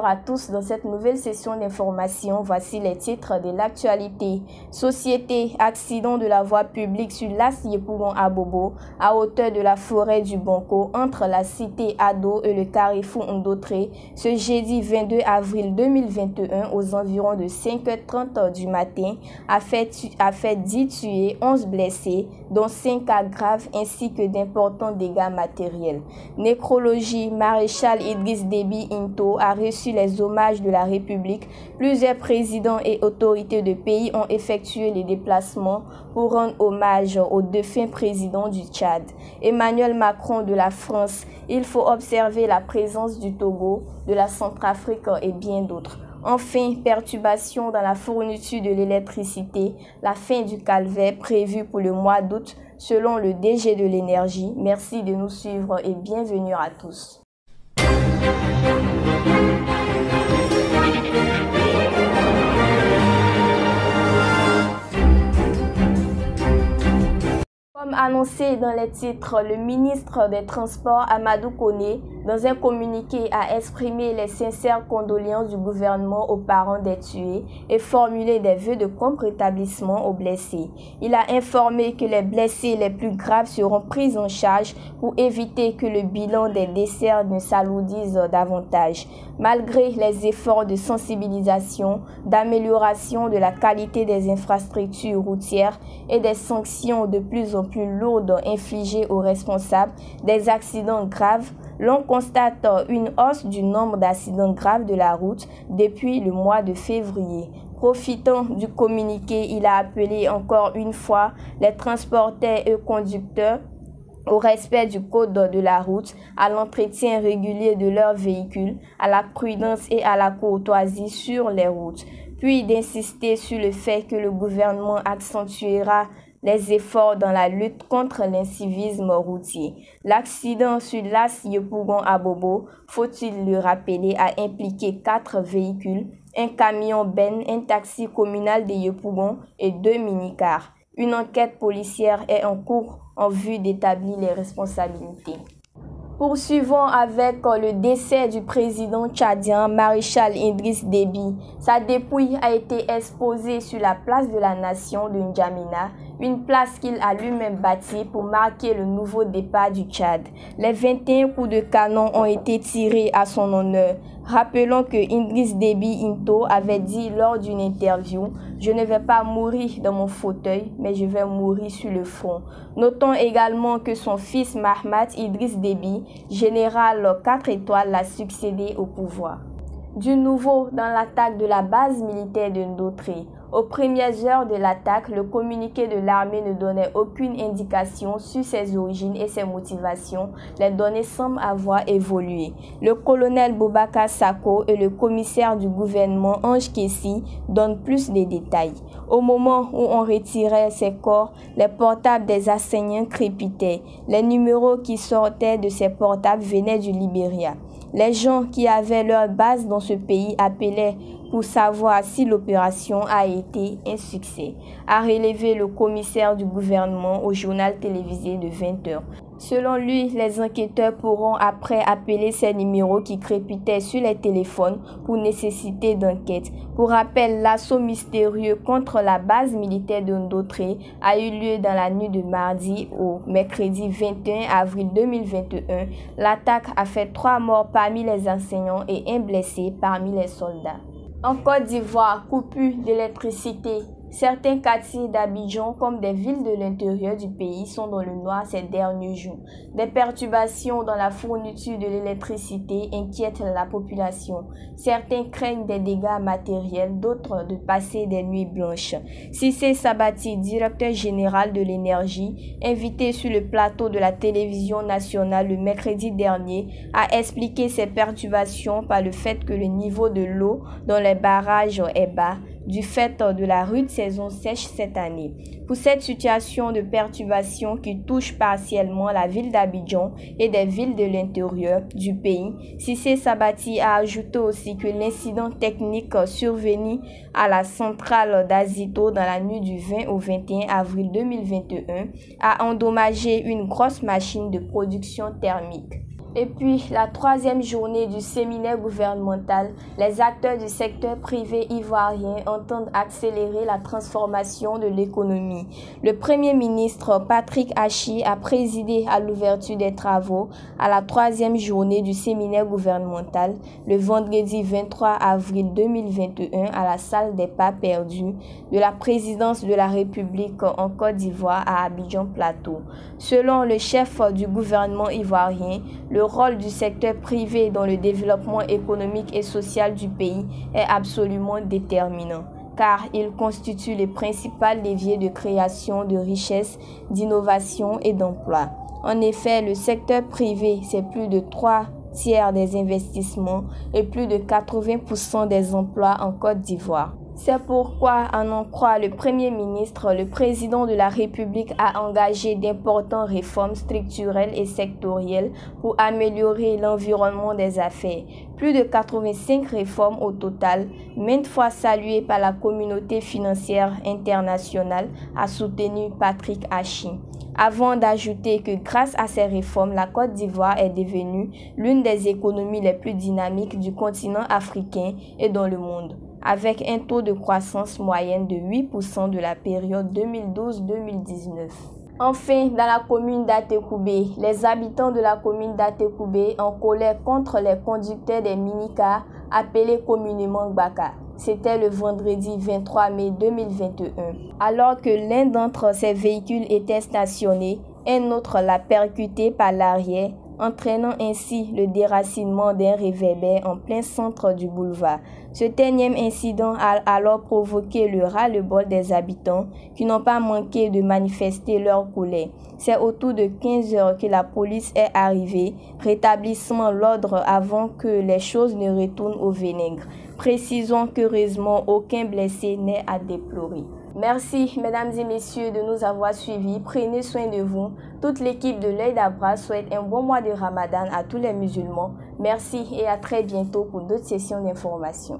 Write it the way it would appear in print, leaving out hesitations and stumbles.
Bonsoir à tous. Dans cette nouvelle session d'information, voici les titres de l'actualité. Société, accident de la voie publique sur l'As Yepougon-Abobo, à hauteur de la forêt du Bonko, entre la cité Ado et le carrefour Ndotré, ce jeudi 22 avril 2021, aux environs de 5h30 du matin, a fait 10 tués, 11 blessés, dont 5 cas graves ainsi que d'importants dégâts matériels. Nécrologie, Maréchal Idriss Déby Into a reçu les hommages de la République. Plusieurs présidents et autorités de pays ont effectué les déplacements pour rendre hommage au défunt président du Tchad. Emmanuel Macron de la France, il faut observer la présence du Togo, de la Centrafrique et bien d'autres. Enfin, perturbation dans la fourniture de l'électricité, la fin du calvaire prévue pour le mois d'août selon le DG de l'énergie. Merci de nous suivre et bienvenue à tous. Comme annoncé dans les titres, le ministre des Transports Amadou Koné, dans un communiqué, a exprimé les sincères condoléances du gouvernement aux parents des tués et formulé des vœux de prompt rétablissement aux blessés. Il a informé que les blessés les plus graves seront pris en charge pour éviter que le bilan des décès ne s'alourdisse davantage. Malgré les efforts de sensibilisation, d'amélioration de la qualité des infrastructures routières et des sanctions de plus en plus lourdes infligées aux responsables des accidents graves, l'on constate une hausse du nombre d'accidents graves de la route depuis le mois de février. Profitant du communiqué, il a appelé encore une fois les transporteurs et conducteurs au respect du code de la route, à l'entretien régulier de leurs véhicules, à la prudence et à la courtoisie sur les routes, puis d'insister sur le fait que le gouvernement accentuera les efforts dans la lutte contre l'incivisme routier. L'accident sur l'As Yepougon-Abobo, faut-il le rappeler, a impliqué 4 véhicules, un camion Ben, un taxi communal de Yepougon et 2 minicars. Une enquête policière est en cours en vue d'établir les responsabilités. Poursuivons avec le décès du président tchadien Maréchal Idriss Déby. Sa dépouille a été exposée sur la place de la Nation de N'Djamena, une place qu'il a lui-même bâtie pour marquer le nouveau départ du Tchad. Les 21 coups de canon ont été tirés à son honneur. Rappelons que Idriss Déby Into avait dit lors d'une interview « Je ne vais pas mourir dans mon fauteuil, mais je vais mourir sur le front ». Notons également que son fils Mahamat Idriss Déby, général 4 étoiles, l'a succédé au pouvoir. Du nouveau dans l'attaque de la base militaire de Ndotré. Aux premières heures de l'attaque, le communiqué de l'armée ne donnait aucune indication sur ses origines et ses motivations. Les données semblent avoir évolué. Le colonel Boubacar Sako et le commissaire du gouvernement Ange Kessi donnent plus de détails. Au moment où on retirait ses corps, les portables des assaillants crépitaient. Les numéros qui sortaient de ces portables venaient du Libéria. Les gens qui avaient leur base dans ce pays appelaient pour savoir si l'opération a été un succès, a relevé le commissaire du gouvernement au journal télévisé de 20h. Selon lui, les enquêteurs pourront après appeler ces numéros qui crépitaient sur les téléphones pour nécessité d'enquête. Pour rappel, l'assaut mystérieux contre la base militaire de Ndotré a eu lieu dans la nuit de mardi au mercredi 21 avril 2021. L'attaque a fait 3 morts parmi les enseignants et 1 blessé parmi les soldats. En Côte d'Ivoire, coupure d'électricité. Certains quartiers d'Abidjan, comme des villes de l'intérieur du pays, sont dans le noir ces derniers jours. Des perturbations dans la fourniture de l'électricité inquiètent la population. Certains craignent des dégâts matériels, d'autres de passer des nuits blanches. Cissé Sabati, directeur général de l'énergie, invité sur le plateau de la télévision nationale le mercredi dernier, a expliqué ces perturbations par le fait que le niveau de l'eau dans les barrages est bas, du fait de la rude saison sèche cette année. Pour cette situation de perturbation qui touche partiellement la ville d'Abidjan et des villes de l'intérieur du pays, Cissé Sabati a ajouté aussi que l'incident technique survenu à la centrale d'Azito dans la nuit du 20 au 21 avril 2021 a endommagé une grosse machine de production thermique. Et puis, la troisième journée du séminaire gouvernemental, les acteurs du secteur privé ivoirien entendent accélérer la transformation de l'économie. Le Premier ministre Patrick Achi a présidé à l'ouverture des travaux à la troisième journée du séminaire gouvernemental le vendredi 23 avril 2021 à la salle des Pas Perdus de la présidence de la République en Côte d'Ivoire à Abidjan Plateau. Selon le chef du gouvernement ivoirien, le rôle du secteur privé dans le développement économique et social du pays est absolument déterminant, car il constitue le principal levier de création de richesses, d'innovation et d'emploi. En effet, le secteur privé, c'est plus de 3/3 des investissements et plus de 80% des emplois en Côte d'Ivoire. C'est pourquoi, à en croire le Premier ministre, le président de la République a engagé d'importantes réformes structurelles et sectorielles pour améliorer l'environnement des affaires. Plus de 85 réformes au total, maintes fois saluées par la communauté financière internationale, a soutenu Patrick Achi. Avant d'ajouter que grâce à ces réformes, la Côte d'Ivoire est devenue l'une des économies les plus dynamiques du continent africain et dans le monde, avec un taux de croissance moyenne de 8% de la période 2012-2019. Enfin, dans la commune d'Atekoubé, les habitants de la commune d'Atekoubé en colère contre les conducteurs des minicars appelés communément Gbaka. C'était le vendredi 23 mai 2021. Alors que l'un d'entre ces véhicules était stationné, un autre l'a percuté par l'arrière, entraînant ainsi le déracinement d'un réverbère en plein centre du boulevard. Ce énième incident a alors provoqué le ras-le-bol des habitants qui n'ont pas manqué de manifester leur colère. C'est autour de 15 heures que la police est arrivée, rétablissant l'ordre avant que les choses ne retournent au vinaigre. Précisons qu'heureusement aucun blessé n'est à déplorer. Merci mesdames et messieurs de nous avoir suivis. Prenez soin de vous. Toute l'équipe de l'œil d'Abra souhaite un bon mois de Ramadan à tous les musulmans. Merci et à très bientôt pour d'autres sessions d'information.